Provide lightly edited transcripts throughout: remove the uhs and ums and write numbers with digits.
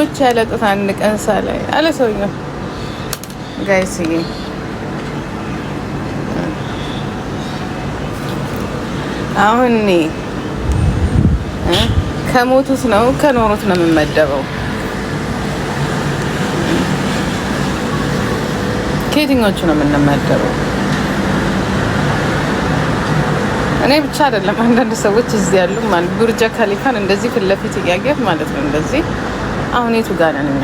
ጉች ያለጡት አንድ ቀን ሳላይ አለ ሰውዬው። ጋይስዬ አሁን እኔ ከሞቱት ነው ከኖሩት ነው የምመደበው? ከየትኞቹ ነው የምንመደበው? እኔ ብቻ አይደለም አንዳንድ ሰዎች እዚህ ያሉ ማለት ቡርጃ ካሊፋን እንደዚህ ፊት ለፊት እያየህ ማለት ነው እንደዚህ። አሁን የቱ ጋር ነን እኛ?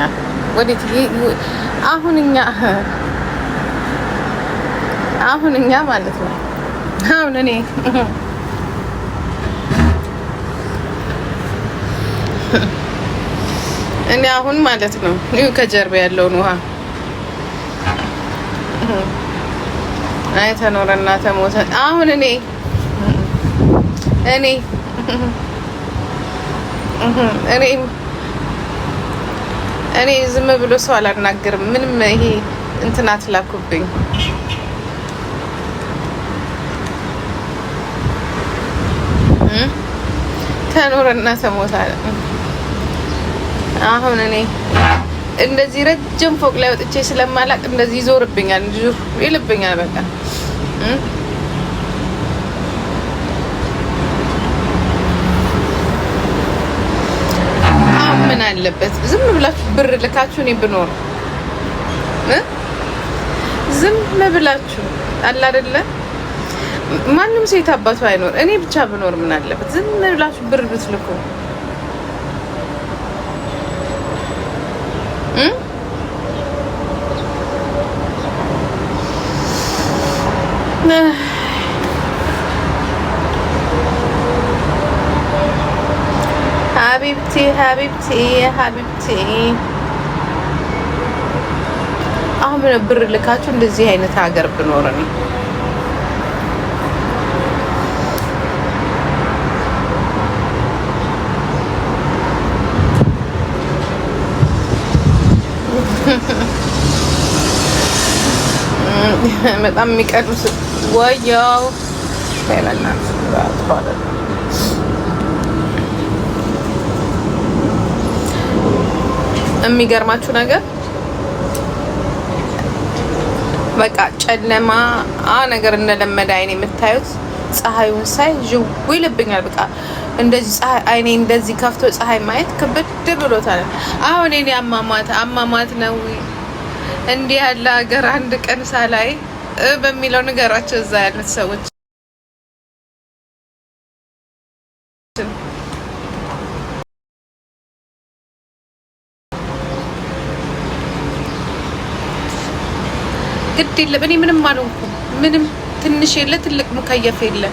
ወዴት አሁን እኛ ማለት ነው አሁን እኔ አሁን ማለት ነው ይኸው ከጀርባ ያለውን ውሃ ተኖረና ተሞተ። አሁን እኔ ዝም ብሎ ሰው አላናግርም። ምንም ይሄ እንትን አትላኩብኝ። ተኖረና ተሞተ። አሁን እንደዚህ ረጅም ፎቅ ላይ ወጥቼ ስለማላቅ እንደዚህ ይዞርብኛል፣ ይልብኛል። በቃ ምን አለበት ዝም ብላችሁ ብር ልካችሁ እኔ ብኖር ዝም ብላችሁ አለ አይደለ? ማንም ሴት አባቱ አይኖር፣ እኔ ብቻ ብኖር ምን አለበት? ዝም ብላችሁ ብር ብትልኩ ሀቢብቲ አሁን ብር ልካችሁ እንደዚህ አይነት ሀገር ብኖር ነው በጣም የሚቀዱስ ወያው ታይላንድ ባለ የሚገርማችሁ ነገር በቃ ጨለማ ነገር እንደለመደ አይኔ የምታዩት ፀሐዩን ሳይ ጅው ይልብኛል። በቃ እንደዚህ ፀሐይ አይኔ እንደዚህ ከፍቶ ፀሐይ ማየት ከበድ ብሎታል። አሁን እኔ አማማት ነው እንዲህ ያለ ሀገር አንድ ቀን ሳላይ በሚለው ነገራቸው እዛ ያሉት ሰዎች ግድ የለም። እኔ ምንም አልሆንኩም። ምንም ትንሽ የለ ትልቅ ሙከየፍ የለ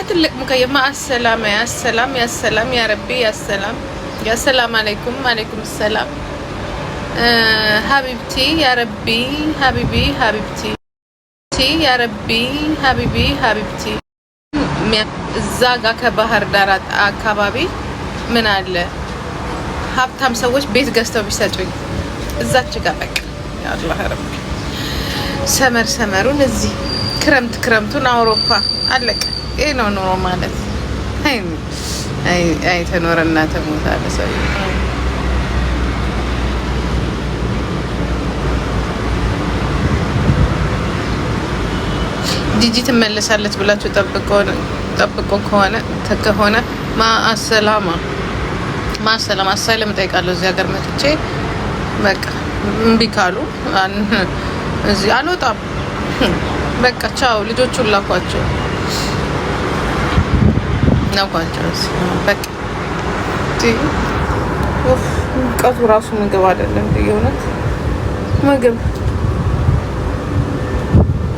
ትልቅ ሙከየፍ ማሰላም ያሰላም ያ ረቢ ያሰላም ያሰላም አለይኩም ሰላም ሀቢብቲ ያ ረቢ ሀቢብቲ ያ ረቢ ሀቢብቲ እዛ ጋር ከባህር ዳር አካባቢ ምን አለ ሀብታም ሰዎች ቤት ገዝተው ቢሰጡኝ እዛች ጋር በቃ ያላህ ረቢ ሰመሩን እዚህ ክረምቱን አውሮፓ አለቀ። ይሄ ነው ኑሮ ማለት። አይ ተኖረና ተሞታ ለሰው ጂጂ ትመለሳለች ብላችሁ ጠብቆ ከሆነ ማሰላማ አሳይለም ጠይቃለሁ። እዚህ ሀገር መጥቼ በቃ እምቢ ካሉ እዚህ አልወጣም። በቃ ቻው። ልጆቹን ላኳቸው በቃ ሙቀቱ ራሱ ምግብ አይደለም። የእውነት ምግብ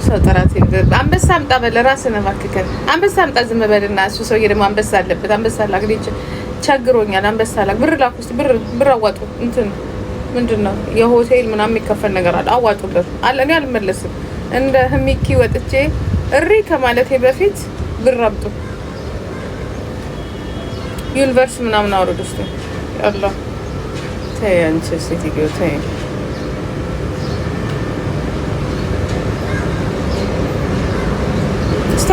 ሰው ጥራት አንበሳ አምጣ በለ ራስን ማከከል አንበሳ አምጣ ዝም በልና እሱ ሰውዬ ደግሞ አንበሳ አለበት። አንበሳ ላክ ልጅ ቸግሮኛል። አንበሳ ላክ ብር ላኩ እስቲ ብር አዋጡ። እንትን ምንድነው የሆቴል ምናምን የሚከፈል ነገር አለ። አዋጡ ብር አለ። እኔ አልመለስም። እንደ ህሚኪ ወጥቼ እሪ ከማለቴ በፊት ብር አምጡ። ዩኒቨርስ ምናምን አውርድ እስቲ ያላ ተይ አንቺ ሴትዮ ተይ።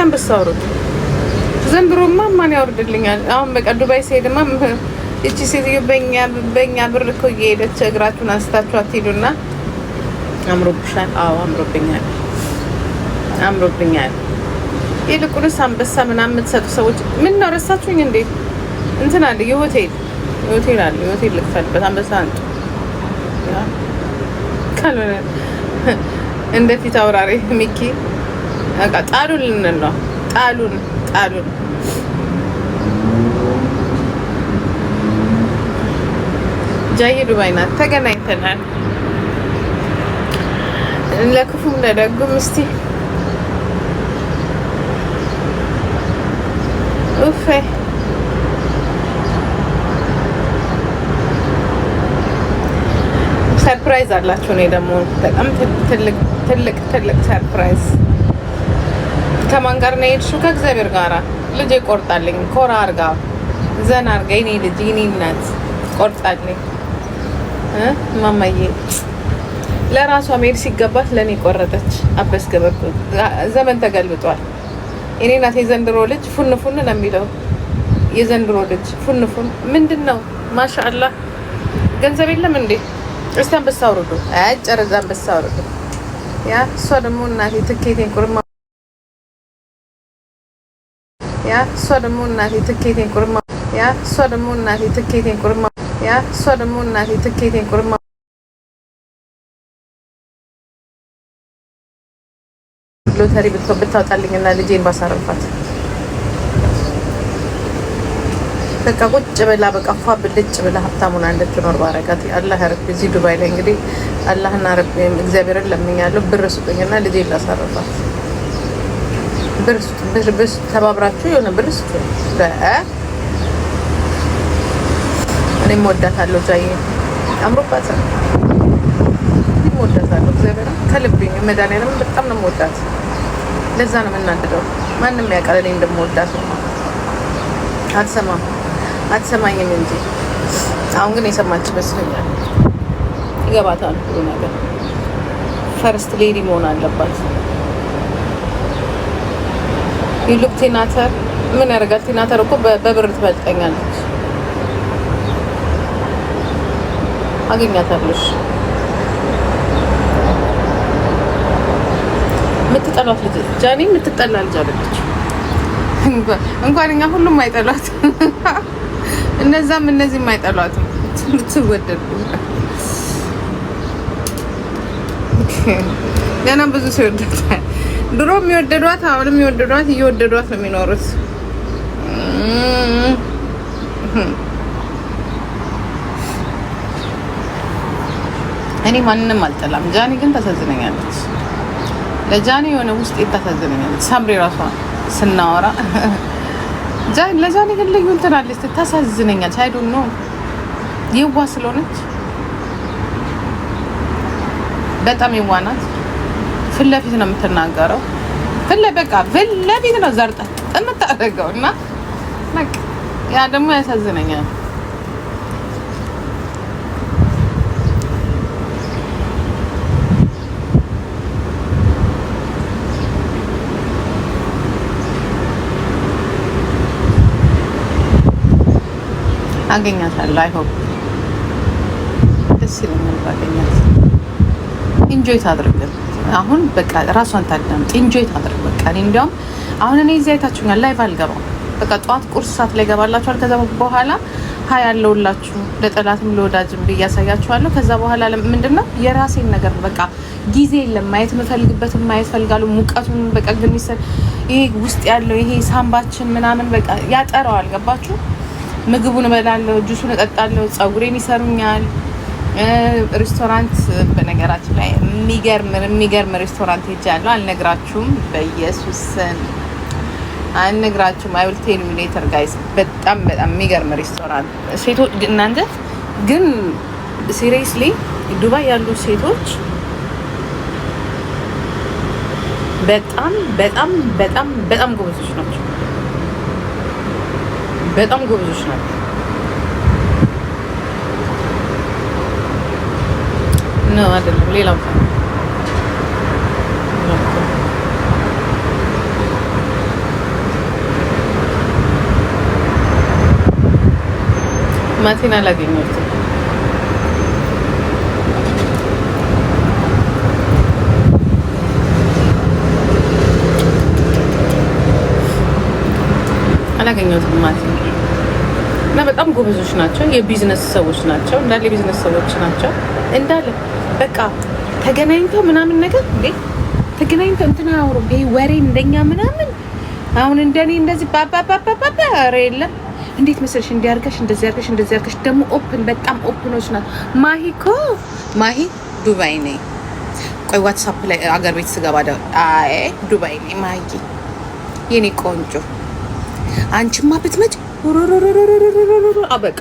አንበሳ አውርድ። ዘንድሮማ ማን ያወርድልኛል? አሁን በቃ ዱባይ ሲሄድማ እቺ ሴትዮ በእኛ ብር እኮ እየሄደች እግራችሁን አንስታችሁ አትሄዱና አምሮብሻል። አዎ አምሮብኛል። ይልቁንስ አንበሳ ምናምን የምትሰጡ ሰዎች ምን ነው ረሳችሁኝ እንዴ? እንትን አለ የሆቴል አለ። የሆቴል ልክፈልበት አንበሳ አንጡ ካልሆነ እንደ ፊት አውራሪ ሚኪ በቃ ጣሉን ልንል ነው። ጣሉን ጃዬ ዱባይ ናት። ተገናኝተናል ለክፉም ለደጉም። እስቲ ኡፌ ሰርፕራይዝ አላችሁ። እኔ ደግሞ በጣም ትልቅ ሰርፕራይዝ። ከማን ጋር ነው የሄድሽው? ከእግዚአብሔር ጋር። ልጄ ቆርጣልኝ፣ ኮራ አርጋ ዘና አርጋ፣ የኔ ልጅ የኔ እናት ቆርጣልኝ። ማማዬ ለራሷ መሄድ ሲገባት ለእኔ ቆረጠች። አበስ ገበርኩ። ዘመን ተገልብጧል። እኔ ናት የዘንድሮ ልጅ ፉን ነው የሚለው። የዘንድሮ ልጅ ፉን ምንድን ነው? ማሻአላህ ገንዘብ የለም እንዴ? እስቲ አንበሳ አውርዱ። አጨረዛ አንበሳ አውርዱ። ያ እሷ ደግሞ እናቴ ትኬቴን ቁርማ ሎተሪ ብታወጣልኝና ልጄን ባሳረፋት። በቃ ቁጭ ብላ በቃ ብልጭ ብላ ሀብታሙና እንድትኖር ባረጋት። አላህ ያረብ። እዚህ ዱባይ ላይ እንግዲህ አላህና ረብ እግዚአብሔርን ለምኛለሁ። ብር ስጡኝና ልጄን ላሳረፋት። ብር ተባብራችሁ የሆነ ብር ስጡኝ። እኔም ወዳታለሁ። ጃዬ አምሮባት ነው። እኔም ወዳታለሁ። እግዚአብሔርን ከልቤ መድኃኒዓለም በጣም ነው የምወዳት። ለዛ ነው የምናደደው። ማንም ያውቃል እኔ እንደምወዳት ነው። አትሰማኝም እንጂ አሁን ግን የሰማች ይመስለኛል። ይገባታል ሁሉ ነገር። ፈርስት ሌዲ መሆን አለባት። ይሉክ ቲናተር ምን ያደርጋል? ቲናተር እኮ በብር ትበልጠኛለች። አገኛታለሽ። የምትጠላት ልጅ ጃኒ የምትጠላ ልጅ አለች። እንኳን እኛ ሁሉም አይጠሏት፣ እነዚህም አይጠሏትም። ትወደድ ገና ብዙ ሰው ይወደዳል። ድሮ የሚወደዷት አሁንም የሚወደዷት እየወደዷት ነው የሚኖሩት። እኔ ማንንም አልጠላም። ጃኒ ግን ታሳዝነኛለች። ለጃኒ የሆነ ውስጥ ታሳዝነኛለች። ሳምሪ ራሷ ስናወራ ለጃኒ ግን ልዩ እንትን አለች። ታሳዝነኛለች። አይ ዶንት ኖ የዋ ስለሆነች በጣም የዋ ናት። ፊት ለፊት ነው የምትናገረው። ፊት ለፊት ነው ዘርጠ የምታደርገው እና በቃ ያ ደግሞ ያሳዝነኛል። አገኛታለሁ። አይ ሆፕ ደስ ይለኛል ባገኛት። ኢንጆይ ታድርግልን። አሁን በቃ ራሷን ታዳምጥ። ኢንጆይ ታድርግ በቃ። እኔ እንዲያውም አሁን እኔ እዚህ አይታችሁኛል። ላይቭ አልገባም። በቃ ጠዋት ቁርስ ሰዓት ላይ ገባላችኋል። ከዛ በኋላ ሀይ ያለውላችሁ ለጠላትም ለወዳጅም ብዬ ያሳያችኋለሁ። ከዛ በኋላ ምንድነው የራሴን ነገር በቃ ጊዜ የለም። ማየት የምፈልግበትን ማየት ፈልጋለሁ። ሙቀቱን በቃ ግን ይሄ ውስጥ ያለው ይሄ ሳምባችን ምናምን በቃ ያጠራዋል። ገባችሁ? ምግቡን እበላለሁ፣ ጁሱን እጠጣለሁ፣ ፀጉሬን ይሰሩኛል። ሬስቶራንት በነገራችን ላይ የሚገርም ሬስቶራንት ሄጃለሁ። አልነግራችሁም፣ በኢየሱስ አልነግራችሁም። አይ ዊል ቴል ዩ ሌተር ጋይስ። በጣም የሚገርም ሬስቶራንት። ሴቶች እናንተ ግን ሲሪየስሊ ዱባይ ያሉ ሴቶች በጣም ጎበዞች ናቸው። በጣም ጎበዞች ናቸው። ነው አይደለም? ሌላው ማቲን አላገኘሁትም። ማለት ነው። እና በጣም ጎበዞች ናቸው። የቢዝነስ ሰዎች ናቸው። እንዳለ የቢዝነስ ሰዎች ናቸው እንዳለ በቃ ተገናኝተው ምናምን ነገር እንዴ ተገናኝተው እንትና አውሩ ይሄ ወሬ እንደኛ ምናምን አሁን እንደኔ እንደዚህ ባባባባባ ኧረ የለም። እንዴት መሰለሽ እንዲያርገሽ እንደዚህ ያርገሽ እንደዚህ ያርገሽ ደግሞ ኦፕን በጣም ኦፕኖች ናት። ማሂ ዱባይ ነኝ። ቆይ ዋትስአፕ ላይ አገር ቤት ስገባ አይ ዱባይ ነኝ ማሂ የኔ ቆንጆ አንቺማ ብትመጪ አበቃ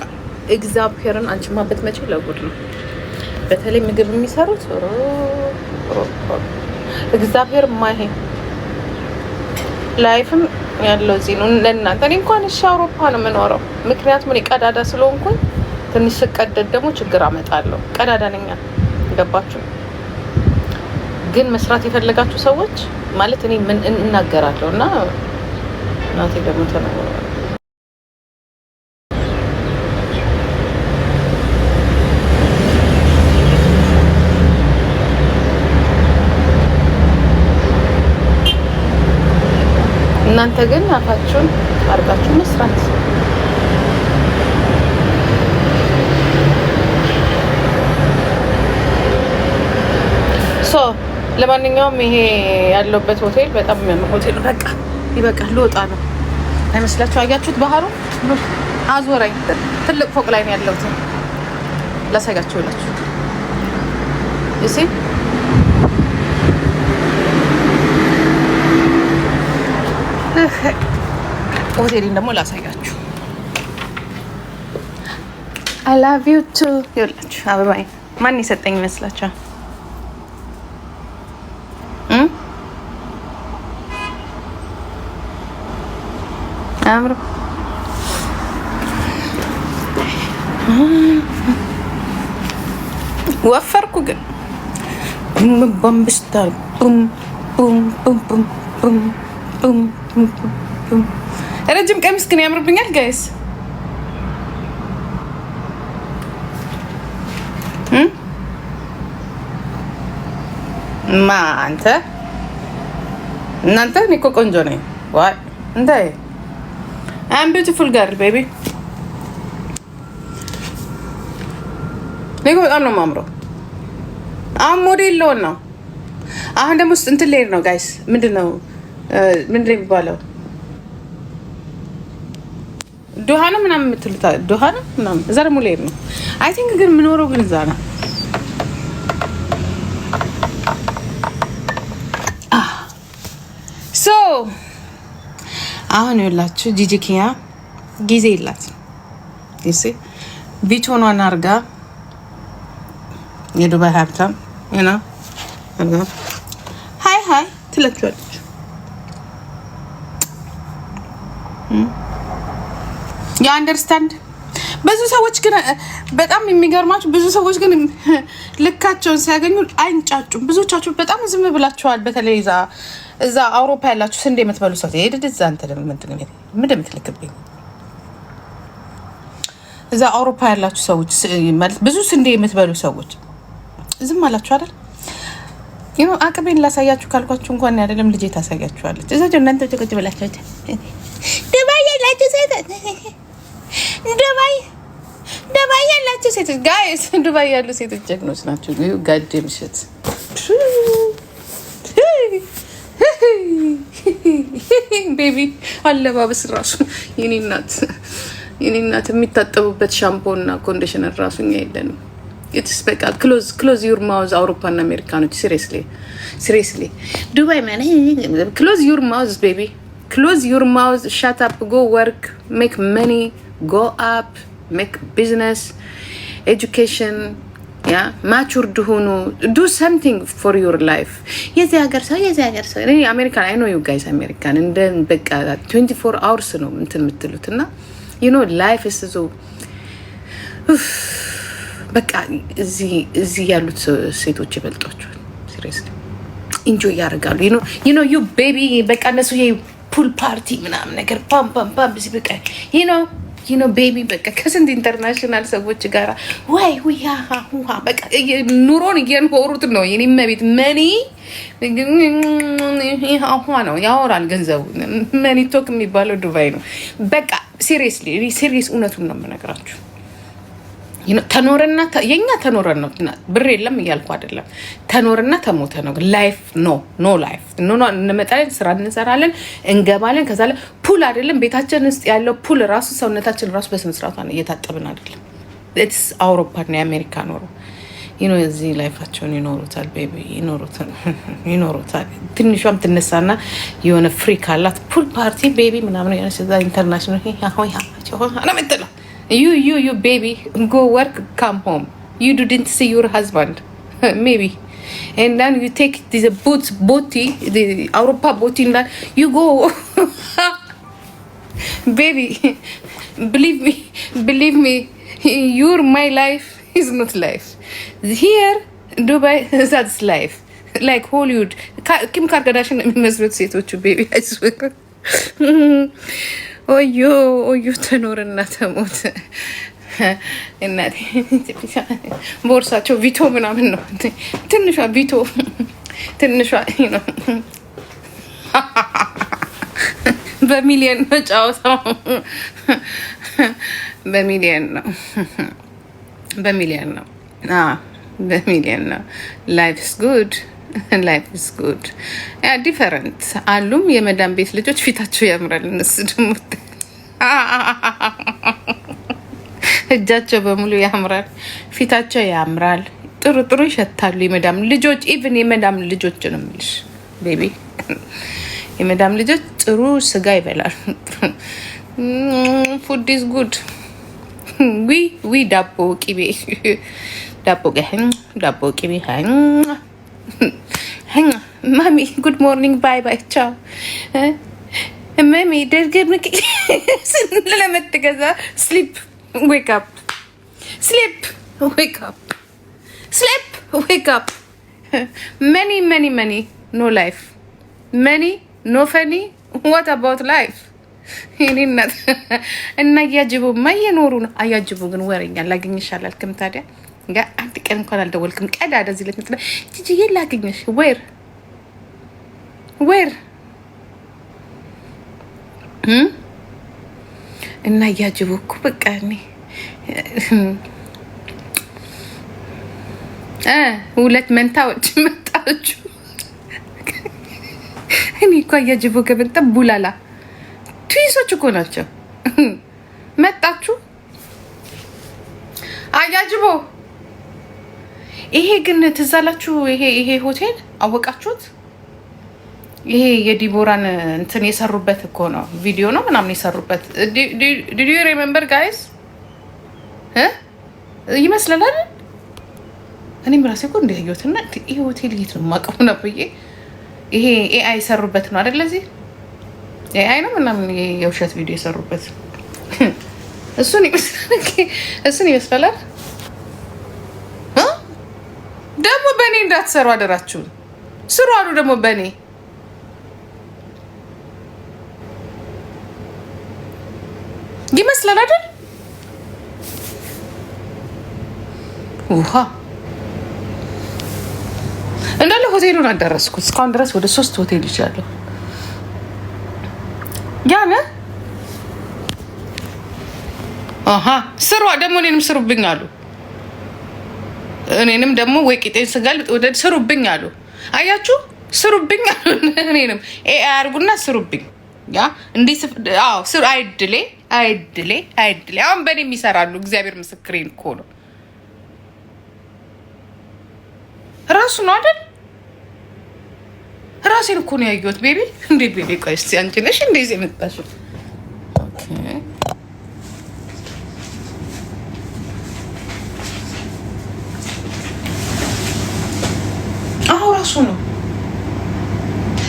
እግዚአብሔርን አንቺማ ብትመጪ ለጉድ ነው። በተለይ ምግብ የሚሰሩት እግዚአብሔር ማሂ ላይፍም ያለው እዚህ ነው ለእናንተ። እኔ እንኳን እሺ አውሮፓ ነው የምኖረው፣ ምክንያቱም እኔ ቀዳዳ ስለሆንኩኝ ትንሽ ስቀደድ ደግሞ ችግር አመጣለሁ። ቀዳዳ ነኝ ገባችሁ? ግን መስራት የፈለጋችሁ ሰዎች ማለት እኔ ምን እናገራለሁ እና እናቴ ደግሞ ተናገረ እናንተ ግን አፋችሁን አርጋችሁ መስራት ለማንኛውም ይሄ ያለበት ሆቴል በጣም የሚያምር ሆቴል ነው። በቃ ይበቃል፣ ልወጣ ነው አይመስላችሁ? አያችሁት? ባህሩ አዞረኝ። ትልቅ ፎቅ ላይ ነው ያለሁት። ላሳያችሁ ይላችሁ እሺ። ሆቴልን ደግሞ ላሳያችሁ። I love you too ይላችሁ። አበባይ ማን የሰጠኝ ይመስላችኋል? አምሮ ወፈርኩ ግን ቦምብስታ ቡም ቡም ቡም ቡም ቡም ቡም ቡም። ረጅም ቀሚስ ግን ያምርብኛል ጋይስ። ማ አንተ እናንተ እኔ እኮ ቆንጆ ነኝ። ዋይ እንዴ I'm beautiful girl baby። እኔ በጣም ነው የማምረው። አሁን ሞዴል ልሆን ነው። አሁን ደግሞ እንትን ልሄድ ነው ጋይስ። ምንድን ነው የሚባለው? ዶሃ ነው ምናምን የምትሉት ዶሃ ነው ምናምን። እዛ ደግሞ ልሄድ ነው። አይ ቲንክ ግን የምኖረው ግን እዛ ነው። ሶ አሁን ይኸውላችሁ ጂጂ ኪያ ጊዜ የላት ይሲ ቢቶኗን አርጋ የዱባይ ሀብታም እና ሀይ ትለችዋለች። የአንደርስታንድ ብዙ ሰዎች ግን በጣም የሚገርማችሁ ብዙ ሰዎች ግን ልካቸውን ሲያገኙ አይንጫጩም። ብዙዎቻችሁ በጣም ዝም ብላችኋል። በተለይ እዛ አውሮፓ ያላችሁ ስንዴ የምትበሉ ሰው ሄድ እዛ አንተ ደግሞ ምንድን የምትልክብኝ እዛ አውሮፓ ያላችሁ ሰዎች ማለት ብዙ ስንዴ የምትበሉ ሰዎች ዝም አላችሁ አይደል? ይሄው አቅሜን ላሳያችሁ ካልኳችሁ እንኳን አይደለም ልጄ ታሳያችኋለች። እዛ እናንተ ተቆጥ ብላችሁ ዱባይ ያላችሁ ሴቶች ዱባይ ያላችሁ ሴቶች ጋይስ ዱባይ ያሉ ሴቶች ጀግኖች ናቸው። ይሄው ጋዴም ሽት ቤቢ አለባበስ ራሱ የኔ እናት የሚታጠቡበት ሻምፖና ኮንዲሽነር ራሱ እኛ የለንም። ኢትስ በቃ ክሎዝ ዩር ማውዝ አውሮፓና አሜሪካኖች ሲሪየስሊ ዱባይ ማን ክሎዝ ዩር ማውዝ ቤቢ ክሎዝ ዩር ማውዝ ሻት አፕ ጎ ወርክ ሜክ መኒ ጎ አፕ ሜክ ቢዝነስ ኤጁኬሽን ያ ማቹርድ ሆኖ ዱ ሰምቲንግ ፎር ዩር ላይፍ። የዚህ ሀገር ሰው እኔ አሜሪካን አይ ኖ ዩ ጋይስ አሜሪካን እንደ በቃ 24 አወርስ ነው እንትን የምትሉት እና ዩ ኖ ላይፍ እስ ዞ በቃ እዚህ ያሉት ሴቶች ይበልጧቸዋል። ሲሪየስሊ ኢንጆይ ያደርጋሉ። ዩ ኖ ዩ ቤቢ በቃ እነሱ ይሄ ፑል ፓርቲ ምናምን ነገር ፓም ፓም ፓም በቃ ዩ ኖ ቤቢ በቃ ከስንት ኢንተርናሽናል ሰዎች ጋር ወይ በቃ ኑሮን እየኖሩት ነው። የኔ መቤት መኒ ነው ያወራል። ገንዘቡ መኒ ቶክ የሚባለው ዱባይ ነው። በቃ ሲሪየስ እውነቱን ነው የምነግራችሁ። ተኖረና የኛ ተኖረን ነው ብር የለም እያልኩ አይደለም። ተኖርና ተሞተ ነው። ላይፍ ኖ ላይፍ እንመጣለን፣ ስራ እንሰራለን፣ እንገባለን። ከዛ ፑል አይደለም ቤታችን ውስጥ ያለው ፑል ራሱ ሰውነታችን ራሱ በስነ ስርዓቱ እየታጠብን አይደለም። ኢትስ አውሮፓና የአሜሪካ ኖሮ እዚህ ላይፋቸውን ይኖሩታል። ቤቢ ይኖሩታል። ትንሿም ትነሳና የሆነ ፍሪ ካላት ፑል ፓርቲ ቤቢ ምናምን የሆነ ዛ ኢንተርናሽናል ነው ምትለው You baby, go work, come home. You didn't see your husband, maybe. And then you take this boaty, the Europa boaty, and you go. Baby, believe me, my life is not life. Here, Dubai, that's life. Like Hollywood. Kim Kardashian የሚመስሉት ሴቶቹ baby, I swear. ኦዮ ተኖርና ተሞት። እናቴ ቦርሳቸው ቪቶ ምናምን ነው። ትንሿ ቪቶ ነው። በሚሊየን ነው ጫወታው። በሚሊየን ነው። ላይፍ ኢዝ ጉድ ዲፈረንት አሉም። የመዳም ቤት ልጆች ፊታቸው ያምራል። እነሱ ደግሞ እጃቸው በሙሉ ያምራል፣ ፊታቸው ያምራል፣ ጥሩ ይሸታሉ። የመዳም ልጆች ኢቭን የመዳም ልጆች ነው የምልሽ ቤቢ፣ የመዳም ልጆች ጥሩ ስጋ ይበላል። ፉድ ኢዝ ጉድ። ዊ ዳቦ ቅቤ ማሚ ጉድ ሞርኒንግ ባይ ቻው ማሚ ደርገም ለመትገዛ ስሊፕ ዌክ አፕ መኒ ኖ ላይፍ መኒ ኖ ፈኒ ዋት አባውት ላይፍ ይሄንናት እና እያጅቡማ እየኖሩ ነው። አያጅቡ ግን ወሬኛ ላገኝሽ አላልክም ታዲያ? አንድ ቀን እንኳን አልደወልክም። ቀዳዳ እዚህ ለምትለ ጂጂዬ ላገኝሽ ዌር እና እያጅቡ እኮ በቃ ሁለት መንታዎች መጣችሁ። እኔ እኮ እያጅቡ ከመጣ ቡላላ ትይሶች እኮ ናቸው። መጣችሁ አያጅቦ። ይሄ ግን ትዝ አላችሁ? ይሄ ሆቴል አወቃችሁት? ይሄ የዲቦራን እንትን የሰሩበት እኮ ነው፣ ቪዲዮ ነው ምናምን የሰሩበት። ዲድ ዩ ሪሜምበር ጋይስ? ይመስላል አይደል? እኔም ራሴ እኮ እንደያየሁትና ይሄ ሆቴል የት ነው የማውቀው ነበር። ይሄ ኤአይ የሰሩበት ነው አይደል? እዚህ ኤአይ ነው ምናምን የውሸት ቪዲዮ የሰሩበት እሱን ይመስላል። ደግሞ በእኔ እንዳትሰሩ አደራችሁን። ስሩ አሉ ደግሞ በእኔ ይመስላል አይደል? ውሃ እንዳለ ሆቴሉን አዳረስኩት። እስካሁን ድረስ ወደ 3 ሆቴል ይቻለሁ። ያነ ስሩ ደግሞ እኔንም ስሩብኝ አሉ። እኔንም ደግሞ ወይ ቂጤን ስጋልጥ ወደ ስሩብኝ አሉ። አያችሁ ስሩብኝ አሉ። እኔንም ኤአይ አርጉና ስሩብኝ። ያ እንዴ ስሩ። አይድሌ አሁን በእኔም ይሰራሉ። እግዚአብሔር ምስክሬን እኮ ነው። ራሱ ነው አይደል? ራሴን እኮ ነው ያየሁት። ቤቢ እንዴት ቤቢ? ቆይ እስኪ አንቺ ነሽ እንደዚህ የመጣሽው? ኦኬ ራሱ ነው።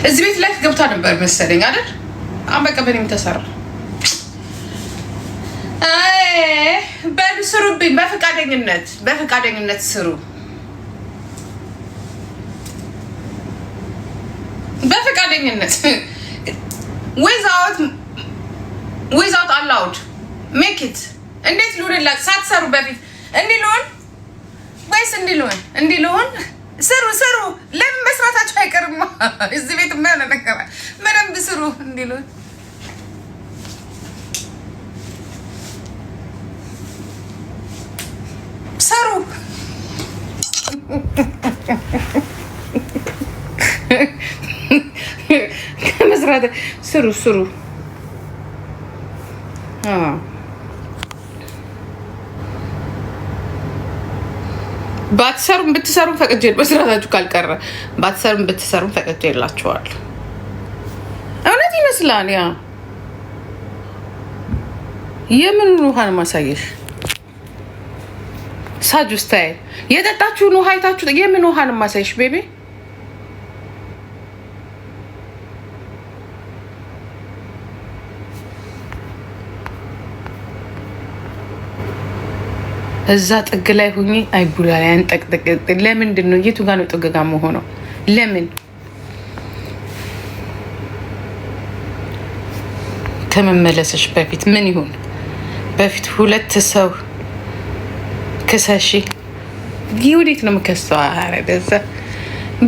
እዚህ ቤት ላይ ገብታ ነበር መሰለኝ አይደል? በቃ በእኔም ተሰራ። በሉ ስሩብኝ፣ በፈቃደኝነት ስሩ። በፈቃደኝነት ዊዛውት አላውድ ሜኪት እንዴት ልሁንላት? ሳትሰሩ በፊት እንዲህ ልሁን ወይስ እንዲህ ልሁን? ስሩ ለምን መስራታችሁ አይቀርም? እዚህ ቤት የማይሆነ ነገር በደንብ ስሩ። እንዲህ ልሁን ሰሩ ከመስራት ስሩ። ባትሰሩም ብትሰሩም ፈቅጄ መስራታችሁ ካልቀረ ባትሰሩም ብትሰሩም ፈቅጄ የላችኋል። እውነት ይመስላል። ያ የምን ውሃን ማሳየሽ ሳጅ ውስታይ የጠጣችሁን ውሃ አይታችሁ የምን ውሃን ማሳየሽ ቤቢ? እዛ ጥግ ላይ ሁኚ። አይቡላ ላይ አንጠቅጥቅ። ለምንድን ነው? የቱ ጋር ነው ጥግ ጋር መሆነው? ለምን ከመመለስሽ በፊት ምን ይሁን? በፊት ሁለት ሰው ክሰሺ። ወዴት ነው የምከሰው? ደዛ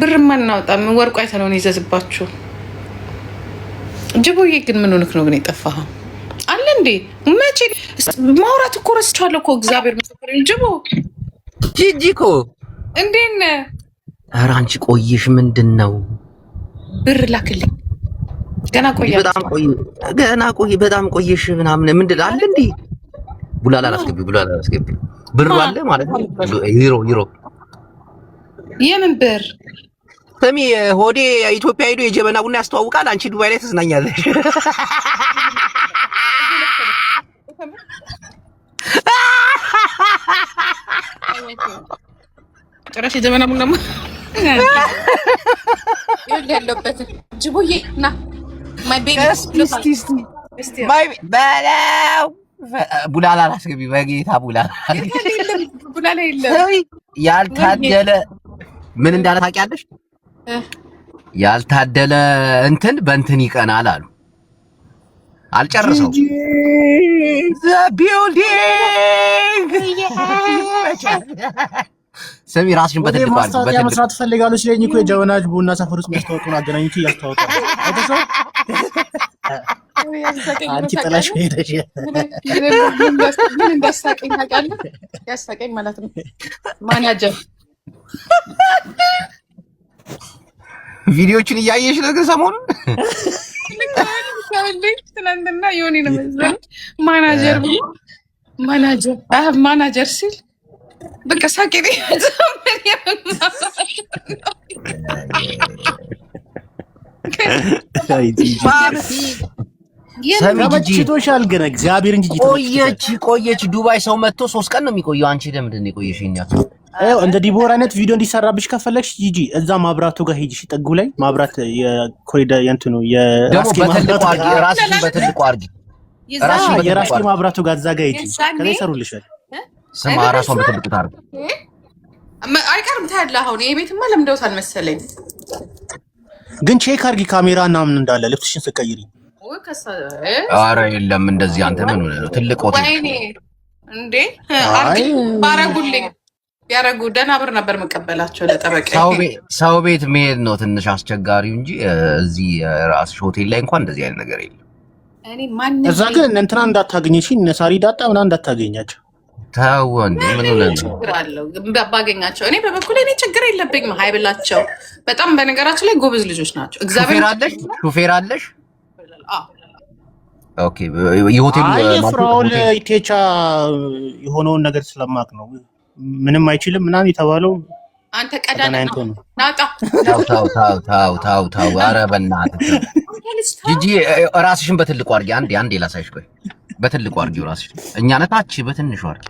ብር ማናወጣም ወርቁ አይተነውን ይዘዝባችሁ። ጅቦዬ ግን ምን ሆንክ ነው ግን የጠፋኸው? አለ እንዴ? መቼ ማውራት እኮ ረስቻለሁ እኮ እግዚአብሔር ምስክር። ጅቦ ጂጂ እኮ እንዴት ነህ? ኧረ አንቺ ቆይሽ። ምንድን ነው? ብር ላክልኝ። ገና በጣም ቆይሽ ምናምን ምንድን አለ እንዴ? ቡላላ አላስገቢ ብሩ አለ ማለት ነው። ዩሮ የምን ብር? ስሚ ሆዴ ኢትዮጵያ ሄዶ የጀበና ቡና ያስተዋውቃል። አንቺ ዱባይ ላይ ተዝናኛለሽ። ጭራሽ የጀበና ቡና ያለበት ጅቦዬ ና ማይ ቤቢ ቡላላ አላስገቢ በጌታ ቡላላ የለም። ያልታደለ ምን እንዳለ ታውቂያለሽ? ያልታደለ እንትን በእንትን ይቀናል አሉ። አልጨርሰው ስሚ ራስሽን በትልቁ ማስታወቂያ መስራት ፈልጋለሁ ሲለኝ እኮ የጀበናጅ ቡና ሰፈር ውስጥ ማስታወቂያውን አገናኝቼ እያስተዋወቀ አንቺ ጥላሽ ሄደሽ ምን እንዳሳቀኝ ታውቃለህ? ያሳቀኝ ማለት ነው ማናጀር ቪዲዮችን እያየሽ ነው ግን ሰሞኑን ትናንትና የሆነ ነው መሰለኝ ማናጀር ሲል በቃ ሳቄ ተመችቶሻል ግን እግዚአብሔር እንጂ ቆየች። ዱባይ ሰው መጥቶ 3 ቀን ነው የሚቆየው። አንቺ ለምንድን ነው የቆየሽኛ? እንደ ዲቦራ አይነት ቪዲዮ እንዲሰራብሽ ከፈለግሽ ጂጂ እዛ ማብራቱ ጋር ሄጂሽ ጥጉ ላይ ማብራት የኮሪደር የእንትኑ የራስኪ ማብራቱ ጋር እዛ ጋር ሄጂ ከዛ ይሰሩልሻል። ስማ ራሷን በትልቁ ታርጉ አይቀርም ታያለህ። አሁን ይሄ ቤትማ ለምደውታል መሰለኝ። ግን ቼክ አድርጊ ካሜራ እና ምን እንዳለ ልብስሽን ስትቀይሪ። ኧረ የለም እንደዚህ አንተ ምን ሆነህ ነው? ትልቅ ሆቴል ወይኔ እንዴ ባረጉልኝ ያረጉ ደህና ብር ነበር መቀበላቸው ለጠበቃ። ሰው ቤት መሄድ ነው ትንሽ አስቸጋሪው እንጂ እዚህ ራስሽ ሆቴል ላይ እንኳን እንደዚህ አይነት ነገር የለም። እዛ ግን እንትና እንዳታገኘሽ ነሳሪ ዳጣ ምናምን እንዳታገኛቸው። ተው እንዴ ምን ሆነህ ነው? ችግር አለው ባገኛቸው። እኔ በበኩሌ እኔ ችግር የለብኝም። ሀይብላቸው በጣም በነገራችን ላይ ጎበዝ ልጆች ናቸው። እግዚአብሔር ሹፌር አለሽ? ኦኬ የሆቴሉ ፍራኦል ኢቴቻ የሆነውን ነገር ስለማቅ ነው ምንም አይችልም ምናምን የተባለው። አንተ ቀዳና ናጣ ታው ኧረ በእናትህ ጂጂ ራስሽን በትልቁ አድርጊ። አንዴ ላሳይሽ። ቆይ በትልቁ አድርጊው ራስሽ። እኛ ነታች በትንሹ አድርጊ።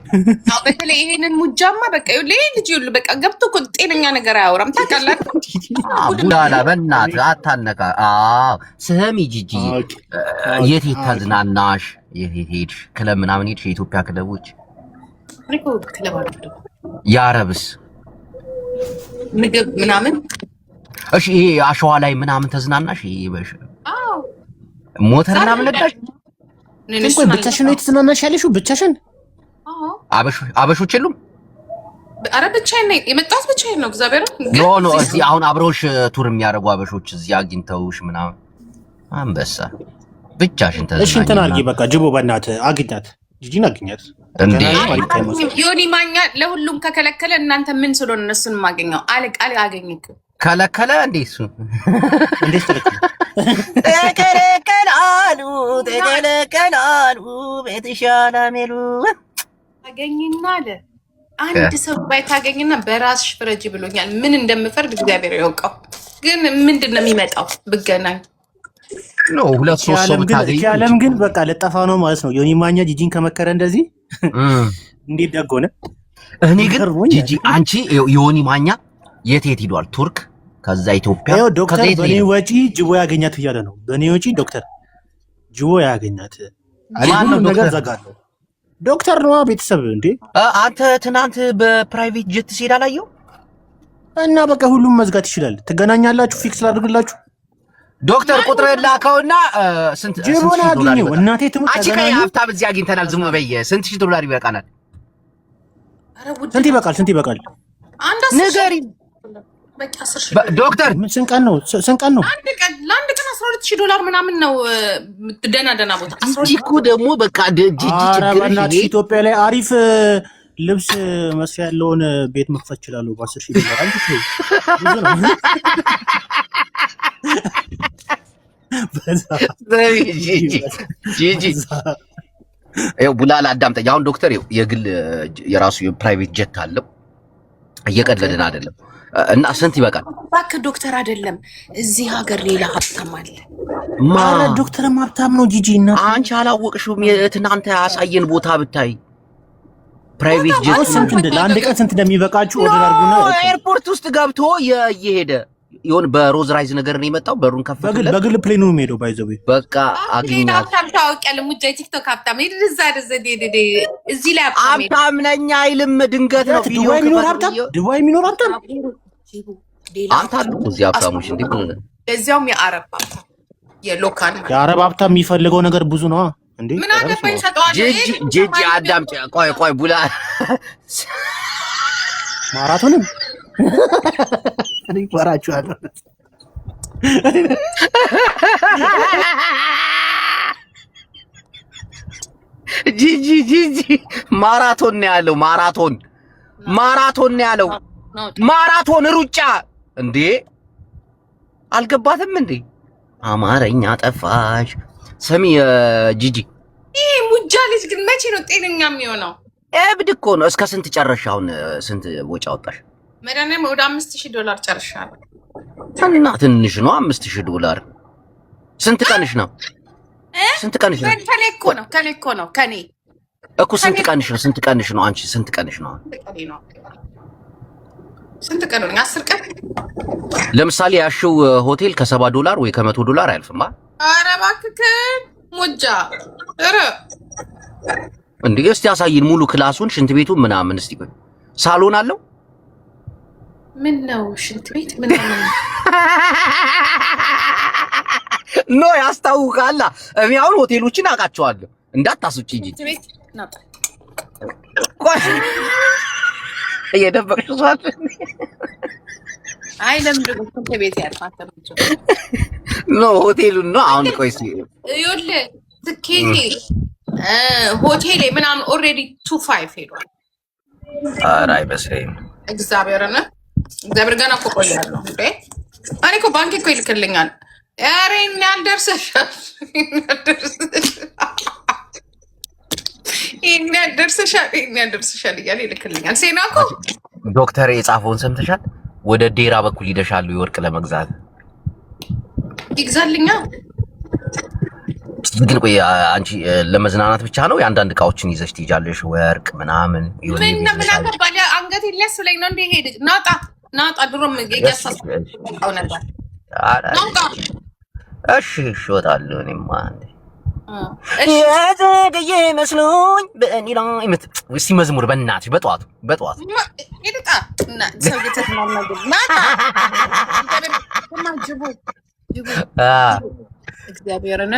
በተለይ ይሄንን ሙጃማ በቃ ልጅ ይሉ በቃ ገብቶ እኮ ጤነኛ ነገር አያወራም። ታውቃለህ ቡላላ በእናትህ አታነካ። ስሚ ጂጂ የት ተዝናናሽ? የት ሄድሽ? ክለብ ምናምን ሄድሽ? የኢትዮጵያ ክለቦች የአረብስ ምግብ ምናምን? እሺ ይሄ አሸዋ ላይ ምናምን ተዝናናሽ? ይሄ ሞተር ምናምን ነዳሽ? እንኳን ብቻሽን ነው የተዝናናሽ ያለሽው? ብቻሽን? አበሾች የሉም? አረ ብቻዬን ነኝ የመጣሁት፣ ብቻዬን ነው። እግዚአብሔር ኖ እዚህ አሁን አብረውሽ ቱር የሚያደርጉ አበሾች እዚህ አግኝተውሽ ምናምን? አንበሳ ብቻሽን ተዝናኝ። እሺ እንትን አድርጊ በቃ ጅቦ በእናትህ አግኛት፣ ጂጂን አግኛት እንዴ። ዮኒ ማኛ ለሁሉም ከከለከለ እናንተ ምን ስለሆነ እነሱን ማገኘው? አለቃ አገኘክ ከለከለ እንዴ? እሱ እንዴ ተከለከላሉ ቤትሻላ ሜሉ አገኝና አለ አንድ ሰው ባይታገኝና በራስሽ ፍረጂ ብሎኛል። ምን እንደምፈርድ እግዚአብሔር ያውቀው። ግን ምንድነው የሚመጣው ብገናኝ ነው? ሁለት ሶስት ሰው ታገኝ ያለም ግን በቃ ለጠፋ ነው ማለት ነው። ዮኒ ማኛ ጂጂን ከመከረ እንደዚህ እንዴት ደጎነ። እኔ ግን ጂጂ አንቺ ዮኒ ማኛ የት ሄዷል? ቱርክ፣ ከዛ ኢትዮጵያ። ዶክተር በኔ ወጪ ጅቦ ያገኛት እያለ ነው። በኔ ወጪ ዶክተር ጅቦ ያገኛት አሁን ነገር ዘጋለሁ። ዶክተር ነው ቤተሰብ እንዴ። አንተ ትናንት በፕራይቬት ጀት ሲሄድ አላየው እና በቃ ሁሉም መዝጋት ይችላል። ትገናኛላችሁ፣ ፊክስ ላድርግላችሁ። ዶክተር ቁጥር ላከውና ስንት ጅቦን አገኘው። እናቴ ትሙት አንቺ ከይ ሀብታም እዚህ አግኝተናል። ዝም በየ ስንት ሺህ ዶላር ይበቃናል? ስንት ይበቃል? ስንት ይበቃል? ንገሪ ዶክተር። ስንት ቀን ነው? ስንት ቀን ነው? ለአንድ ቀን 12000 ዶላር ምናምን ነው። ደና ቦታ 12 እኮ ደግሞ በቃ ጂጂ ችግር ነው። ኢትዮጵያ ላይ አሪፍ ልብስ መስሪያ ያለውን ቤት መክፈት ይችላል በ10000 ዶላር። አንቺ ብዙ ነው። ጂጂ ይኸው ቡላላ አዳምጠኝ። አሁን ዶክተር የግል የራሱ የፕራይቬት ጀት አለው። እየቀለድን አይደለም። እና ስንት ይበቃል? እባክህ ዶክተር አይደለም እዚህ ሀገር ሌላ ሀብታም አለ። ማረ ዶክተርም ሀብታም ነው ጂጂ። እና አንቺ አላወቅሽውም? የትናንተ ያሳየን ቦታ ብታይ ፕራይቬት ጀት ስንት ለአንድ ቀን ስንት እንደሚበቃችሁ ኦርደር አድርጉና ኤርፖርት ውስጥ ገብቶ እየሄደ ይሁን በሮዝ ራይዝ ነገር ነው የመጣው። በሩን ከፈተለ በግል ፕሌኑ ነው የሚሄደው። ባይዘው በቃ አግኛት። ሀብታም ታውቂያለሽ? ሙጃ ቲክቶክ ሀብታም ይድዛ እዚህ ላይ ሀብታም ነኝ አይልም። ድንገት ነው ቪዲዮ የሚኖር ሀብታም፣ ዱባይ የሚኖር ሀብታም። አንተ አሉ እዚህ ሀብታሞች እንዴ? ለዚያውም የአረብ ሀብታም የሎካል የአረብ ሀብታም የሚፈልገው ነገር ብዙ ነው እንዴ? ምን አገባኝ ሰጠዋለሁ። ጂጂ አዳምጪ። ቆይ ቡላ ማራቶንም ይፈራችኋለሁ። ጂጂ ማራቶን ነው ያለው። ማራቶን ነው ያለው። ማራቶን ሩጫ እንዴ? አልገባትም እንዴ? አማርኛ ጠፋሽ። ስሚ ጂጂ፣ ይሄ ሙጃ ልጅ ግን መቼ ነው ጤነኛ የሚሆነው? እብድ እኮ ነው። እስከ ስንት ጨረሽ? አሁን ስንት ወጪ አወጣሽ? መዳኔም ወደ 5000 ዶላር ጨርሻለሁ። እና ትንሽ ነው 5000 ዶላር። ስንት ቀንሽ ነው? ስንት ቀንሽ ነው? ከኔ እኮ ነው ከኔ እኮ ስንት ቀንሽ ነው? ስንት ቀንሽ ነው? አንቺ ስንት ቀንሽ ነው? ስንት ቀን ነው? 10 ቀን። ለምሳሌ ያሽው ሆቴል ከ70 ዶላር ወይ ከ100 ዶላር አያልፍም። ኧረ እባክህ ሙጃ ኧረ እንዴ! እስቲ ያሳይን ሙሉ ክላሱን፣ ሽንት ቤቱን ምናምን። እስቲ ቆይ ሳሎን አለው? ምን ነው ሽንት ቤት ምናምን ኖ ያስታውቃላ። እኔ አሁን ሆቴሎችን አውቃቸዋለሁ። እንዳታስውጪ እንጂ ሽንት ቤት ናጣ። ቆይ እየደበቅሽ ሷል። አይ ለምንድን ነው ሽንት ቤት ያልፋተም? ኖ ሆቴሉን ነው አሁን። ቆይ እስቲ ይኸውልህ ትኬቴ ሆቴሌ ምናምን ኦልሬዲ 25 ሄዷል። ኧረ አይመስለኝም። እግዚአብሔር ገና እኮ ቆያለሁ እንዴ። እኔ እኮ ባንክ እኮ ይልክልኛል። ኧረ እኔ አልደርሰሻል እያለ ይልክልኛል። ሴና እኮ ዶክተር የጻፈውን ሰምተሻል? ወደ ዴራ በኩል ይደሻሉ የወርቅ ለመግዛት ይግዛልኛ። ግን ቆይ አንቺ ለመዝናናት ብቻ ነው የአንዳንድ እቃዎችን ይዘሽ ትይጃለሽ? ወርቅ ምናምን ምን አገባኝ? አንገቴ ሊያስብለኝ ነው እንዴ? ሄድ ናጣ ድሮም እያሳስበው ነበር። እሺ እወጣለሁ እኔማ እንዴ የዘገየ መስሎኝ በእኔ ላይ እስቲ መዝሙር በእናትሽ በጠዋቱ ይልቃ እና ሰው የተስማማ እግዚአብሔርን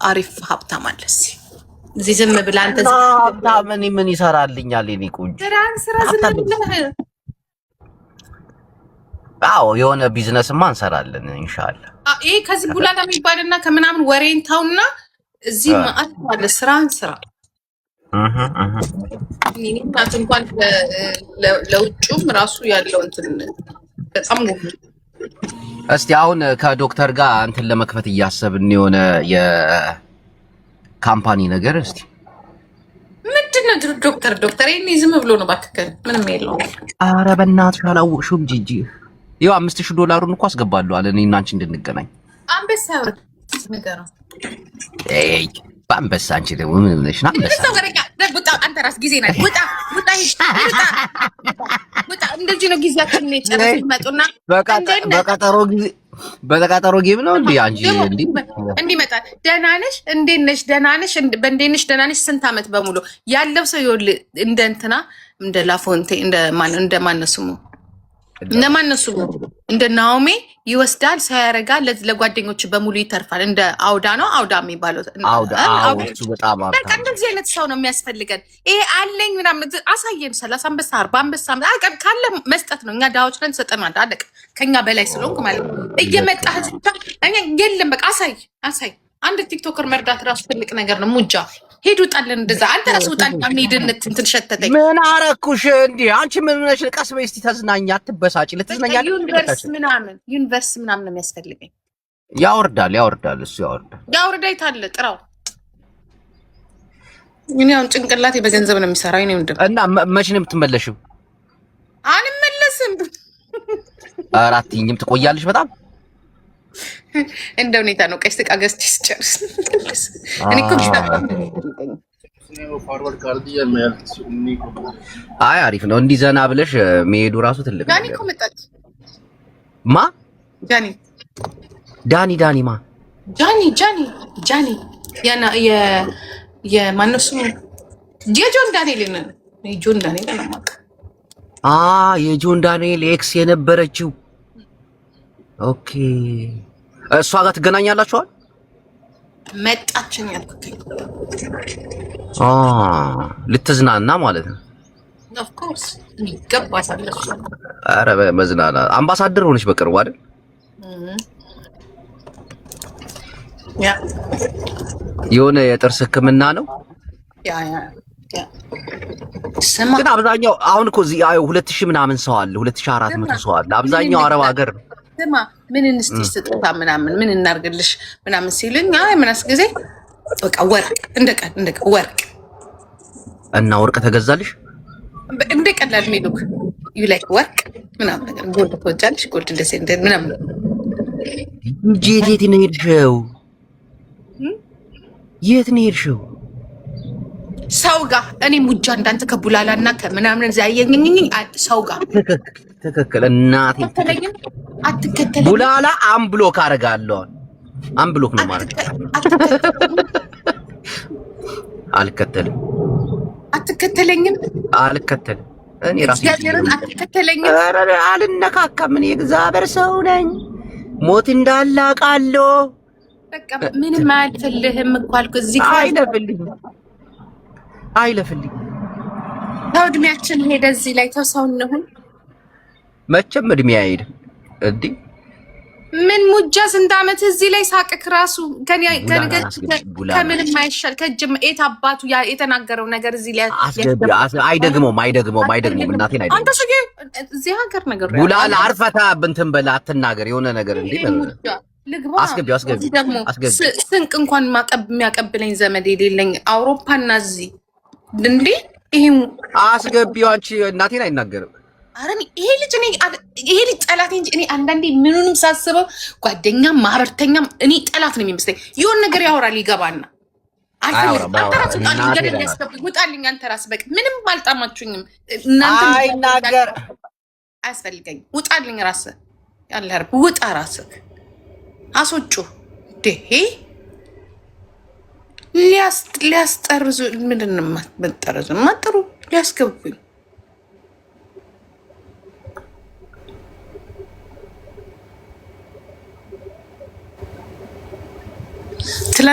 አሪፍ ሀብታም አለ እዚህ ዝም ብለህ አንተ ሀብታም ምን ይሰራልኛል? የኔ ቆንጆ ስራ ዝም ብለህ አዎ የሆነ ቢዝነስማ እንሰራለን ኢንሻአላህ። ይሄ ከዚህ ቡላላ የሚባልና ከምናምን ወሬን ታውና እዚህ ማአት አለ ስራን ስራ እንኳን ለውጭም ራሱ ያለው እንትን በጣም እስቲ አሁን ከዶክተር ጋር እንትን ለመክፈት እያሰብን የሆነ የካምፓኒ ነገር እስቲ ምንድነው ዶክተር ይሄን ዝም ብሎ ነው ባከከ ምንም የለውም። ኧረ በእናትሽ አላወቅሽውም ጂጂ ይኸው $5000 እኮ አስገባለሁ አለ እኔና አንቺ እንድንገናኝ። አንበሳ ነገር ነው በአንበሳ አንቺ ደግሞ ምን ብለሽ ነው አንበሳ አንተ ራስ ጊዜ ናት ውጣ እንደዚህ ነው ጊዜያችን ነው ጨረስ ይመጡና በተቃጠሮ ጊዜ ነው እንዴ አንቺ እንዴ መጣ ደህና ነሽ እንዴት ነሽ ደህና ነሽ ስንት አመት በሙሉ ያለው ሰው ይወል እንደ እንትና እንደ ላፎንቴ እንደ ማነሱሙ እንደ ናኦሚ ይወስዳል ሳያረጋል ለጓደኞቹ በሙሉ ይተርፋል። እንደ አውዳ ነው አውዳ የሚባለው እሱ በጣም በቃ እንደዚህ አይነት ሰው ነው የሚያስፈልገን። ይሄ አለኝ ምናምን አሳየን 30 አንበሳ 40 አንበሳ ካለ መስጠት ነው። እኛ ዳዎች ነን ሰጠናል አለቀ። ከኛ በላይ ስለሆንክ ማለት ነው እየመጣህ እኛ የለም በቃ አሳይ አንድ ቲክቶከር መርዳት ራሱ ትልቅ ነገር ነው። ሙጃ ሄዱ ጣለን እንደዛ አንተ ራስህ ውጣ ሄድነት እንትን ሸተተኝ ምን አረኩሽ እንዴ አንቺ ምን ነሽ? ቀስ በይ እስቲ ተዝናኛ አትበሳጪ። ለተዝናኛለሽ ዩኒቨርስ ምናምን ነው የሚያስፈልገኝ። ያወርዳል እሱ ያወርዳል ታለ ጥራው ምን ያው ጭንቅላቴ በገንዘብ ነው የሚሰራው። እኔ ምንድን እና መቼ ነው የምትመለሽው? አልመለስም። አራትኝም ትቆያለሽ በጣም እንደ ሁኔታ ነው። ቀስ ተቃ ገዝቼ ስጨርስ እኔ እኮ አይ አሪፍ ነው እንዲህ ዘና ብለሽ መሄዱ ራሱ ትልቅ ዳኒ እኮ መጣች። ማ ዳኒ ማ ጃኒ ያና የማነው ስሙ የጆን ዳንኤል ነው። የጆን ዳንኤል ነው ማቀ የጆን ዳንኤል ኤክስ የነበረችው ኦኬ እሷ ጋር ትገናኛላችኋል? መጣችን ያልኩት ልትዝናና ማለት ነው። ኦፍ ኮርስ ይገባታል። ኧረ መዝናና አምባሳደር ሆነች በቅርቡ አይደል? ያ የሆነ የጥርስ ሕክምና ነው። ያ ግን አብዛኛው አሁን እኮ እዚህ 2000 ምናምን ሰው አለ 2400 ሰው አለ። አብዛኛው አረብ ሀገር ነው። ስማ ምን እንስጥሽ ስጦታ ምናምን ምን እናርግልሽ ምናምን ሲሉኝ ምናስ ጊዜ በቃ ወርቅ እንደቀ ወርቅ እና ወርቅ ተገዛልሽ እንደቀላል ሚሉክ ዩ ላይክ ወርቅ ምናምን ነገር ጎልድ ተወጃለሽ ጎልድ እንደሴ ምናምን የት ነው የሄድሽው? የት ነው የሄድሽው? ሰው ጋር እኔ ሙጃ እንዳንተ ከቡላላና ከምናምን ዛየኝኝ ሰው ጋር ትክክል እናቴ አትከተለኝ ቡላላ አምብሎክ አደርጋለሁ። አምብሎክ ነው ማለት አልከተልም። አትከተለኝም እኔ ራሴ አትከተለኝም። አልነካካም። እኔ እግዚአብሔር ሰው ነኝ። ሞት እንዳለ አውቃለሁ። በቃ ምንም አልፈልህም እኮ አልኩ። እዚህ አይለፍልኝ ተው እድሜያችን ሄደ። እዚህ ላይ ተው ሰው እንሁን። መቼም እድሜ አይሄድም እንዴ ምን ሙጃ ስንት ዓመት እዚህ ላይ ሳቅክ ራሱ ከምንም አይሻል። ከጅም ኤት አባቱ የተናገረው ነገር እዚህ ላይ አይደግመውም እናቴን አይደግመውም። አንተ ስጌ እዚህ ሀገር ነገር ቡላላ አርፈታ ብንትን በላ አትናገር የሆነ ነገር እንዴ ልግባ አስገቢው ደግሞ ስንቅ እንኳን የሚያቀብለኝ ዘመድ የሌለኝ አውሮፓና እዚህ እንዴ ይሄ አስገቢው አንቺ እናቴን አይናገርም። አረኒ ይሄ ልጅ ጠላት እንጂ እኔ አንዳንዴ ምኑንም ሳስበው ጓደኛም ማህበርተኛም እኔ ጠላት ነው የሚመስለኝ። የሆነ ነገር ያወራል ይገባና አልፈልግም። አንተ ራስህ ገደል ያስገባኝ ውጣልኝ። አንተ ራስህ በቃ ምንም አልጣማችሁኝም እናንተ አይናገር አያስፈልገኝ። ውጣልኝ ራስህ ያለ ሀርብ ውጣ ራስህ አስወጩ ደሄ ሊያስጠርዙ ምንድነው መጠረዙ ማጥሩ ሊያስገቡኝ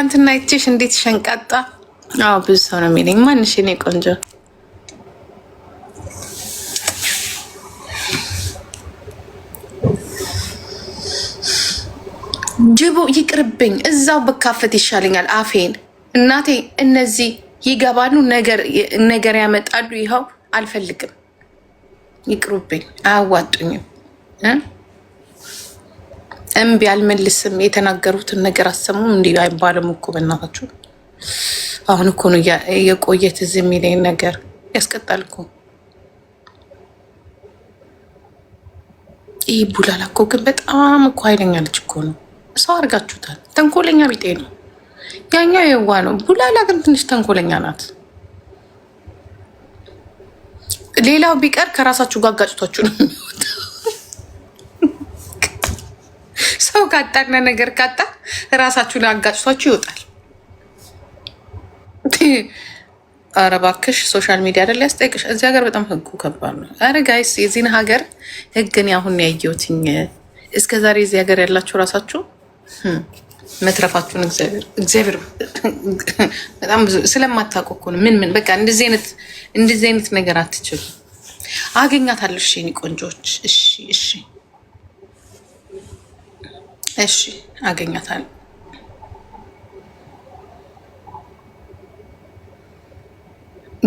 ትናንትና አይቼሽ እንዴት ሸንቃጣ። አዎ ብዙ ሰው ነው የሚለኝ። ማንሽ እኔ ቆንጆ ጅቦ ይቅርብኝ፣ እዛው በካፈት ይሻለኛል አፌን። እናቴ እነዚህ ይገባሉ፣ ነገር ያመጣሉ። ይኸው አልፈልግም፣ ይቅሩብኝ፣ አያዋጡኝም። እምቢ አልመልስም። የተናገሩትን ነገር አሰሙም። እንዲህ አይባልም እኮ በእናታችሁ። አሁን እኮ ነው የቆየ ትዝ የሚለኝ ነገር ያስቀጣል እኮ። ይህ ቡላላ እኮ ግን በጣም እኮ ኃይለኛ ልጅ እኮ ነው። ሰው አድርጋችሁታል። ተንኮለኛ ቢጤ ነው። ያኛው የዋ ነው። ቡላላ ግን ትንሽ ተንኮለኛ ናት። ሌላው ቢቀር ከራሳችሁ ጋር አጋጭቷችሁ ነው የሚወጣው። ሰው ካጣና ነገር ካጣ ራሳችሁን አጋጭቷችሁ ይወጣል። ኧረ እባክሽ ሶሻል ሚዲያ አይደል ያስጠይቅሽ። እዚህ ሀገር በጣም ህጉ ከባድ ነው። ኧረ ጋይስ የዚህን ሀገር ህግን አሁን ያየሁትኝ። እስከ ዛሬ እዚህ ሀገር ያላችሁ ራሳችሁ መትረፋችሁን እግዚአብሔር በጣም ብዙ ስለማታውቁ እኮ ነው። ምን በቃ እንደዚህ አይነት ነገር አትችሉ። አገኛታለሁ። እሺ የእኔ ቆንጆች፣ እሺ አገኛታለሁ።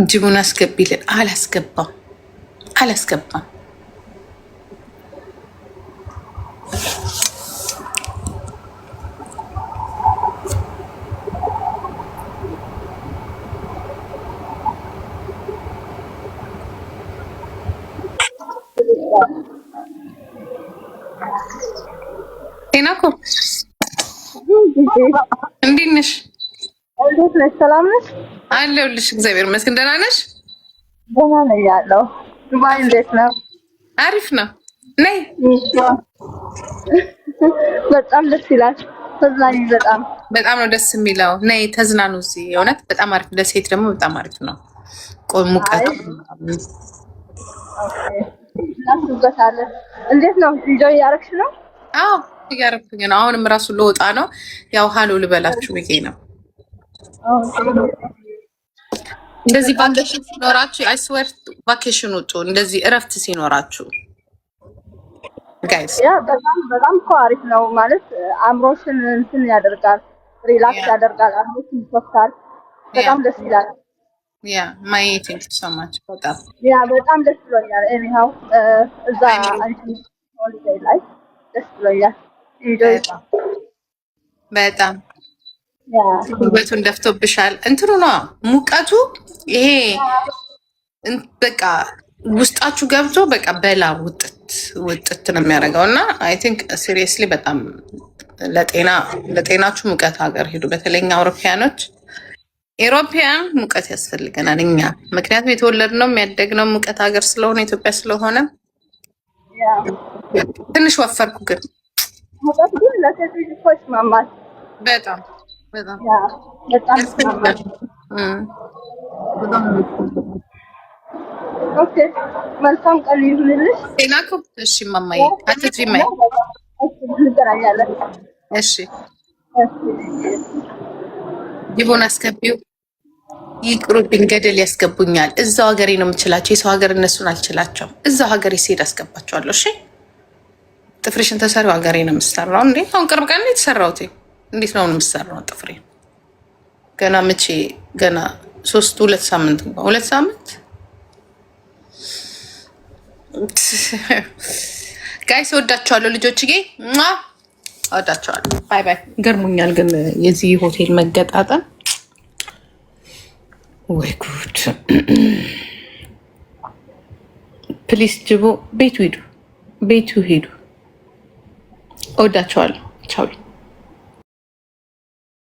ጅቡን አስገቢልን። አላስገባም። ቴናኮ እንዴት ነሽ? እንዴት ነሽ? ሰላም ነሽ? አለሁልሽ። እግዚአብሔር ይመስገን። ደህና ነሽ? ደህና ነኝ ያለው። ዱባይ እንዴት ነው? አሪፍ ነው። ነይ። በጣም ደስ ይላል። ተዝናኝ። በጣም ነው ደስ የሚለው። ነይ ተዝናኑ። እዚህ የእውነት በጣም አሪፍ፣ ለሴት ደግሞ በጣም አሪፍ ነው። ቆይ ሙቀት እናስበታለን። እንዴት ነው? ኢንጆይ እያደረግሽ ነው? አዎ እያደረኩኝ ነው። አሁንም ራሱ ልወጣ ነው። ያው ሀሎ ልበላችሁ ብዬ ነው። እንደዚህ ቫኬሽን ሲኖራችሁ አይስወር ቫኬሽን ውጡ። እንደዚህ እረፍት ሲኖራችሁ ጋይስ ያ በጣም እኮ አሪፍ ነው ማለት አእምሮሽን እንትን ያደርጋል፣ ሪላክስ ያደርጋል፣ አእምሮሽን ይፈታል። በጣም ደስ ይላል። ያ ማይ ቲንክ ሶ ማች በጣም ደስ ብሎኛል። ኤኒሃው እዛ አንቺ ሆሊዴይ ላይ ደስ ብሎኛል። ኢንጆይ በጣም ውበቱን ደፍቶብሻል። እንትኑ ነው ሙቀቱ። ይሄ በቃ ውስጣችሁ ገብቶ በቃ በላ ውጥት ነው የሚያደርገው። እና አይ ቲንክ ሲሪየስሊ በጣም ለጤናችሁ ሙቀት ሀገር ሄዱ። በተለይ እኛ ኤሮፒያን ሙቀት ያስፈልገናል እኛ። ምክንያቱም የተወለድነው የሚያደግነው ሙቀት ሀገር ስለሆነ ኢትዮጵያ ስለሆነ ትንሽ ወፈርኩ። ግን ሙቀት ግን ለሴት ልጅ እኮ ይስማማል። በጣም ኦኬ፣ መልካም ቀን ይሁንልሽ። ቴናኮ እሺ፣ ማማዬ አትትሪማይ። እንገናኛለን። እሺ፣ ጅቦን አስገቢው። ይቅሩብኝ፣ ገደል ያስገቡኛል። እዛው ሀገሬ ነው የምችላቸው። የሰው ሀገር እነሱን አልችላቸውም። እዛው ሀገሬ ሲሄድ አስገባቸዋለሁ። እሺ፣ ጥፍርሽን ተሰሪው ሀገሬ ነው የምሰራው። እንዴ አሁን ቅርብ ቀን የተሰራሁት እንዴት ነው የምሰራው? ጥፍሬ ገና መቼ ገና 2 ሳምንት እንኳን 2 ሳምንት። ጋይስ ወዳቸዋለሁ ልጆችዬ፣ ወዳቸዋለሁ። ባይ ባይ። ገርሞኛል ግን የዚህ ሆቴል መገጣጠም። ወይ ጉድ! ፕሊስ ጅቦ ቤቱ ሂዱ፣ ወዳቸዋለሁ። ቻው